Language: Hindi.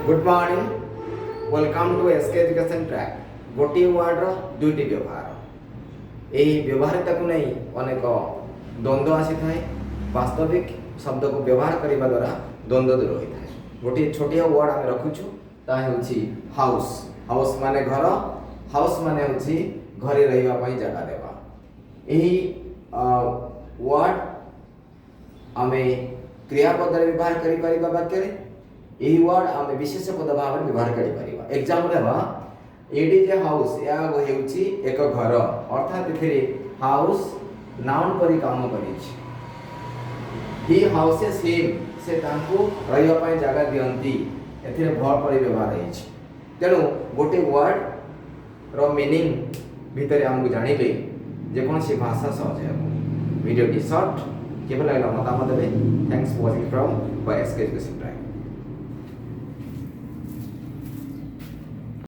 Good morning welcome to SK education ट्रैक गोटे वार्ड दुईटी व्यवहार यही व्यवहारिता को नहीं अनेक द्वंद्व आसी थाए वास्तविक शब्द को व्यवहार करने द्वारा द्वंद्व दूर होता है। गोटे छोटिया वर्ड आम रखुचु हाउस हाउस माने घर हाउस माने घरे रही जगह देवा यही वर्ड आम क्रियापद व्यवहार कर वाक्य यही वर्ड आम विशेष पद भाव में व्यवहार कर exam it is a house या एक घर अर्थात हाउस नाउन परी काम कर ही हाउसेस हिम से रही जगह दियंती एथिरे भर परी व्यवहार होइछ। तेणु गोटे वर्ड रो मीनिंग भितर आमको जानिले जेकोसी भाषा सहज है। वीडियो टी शॉर्ट केवल लगला मतामत देबे। Thanks for watching from SK education track.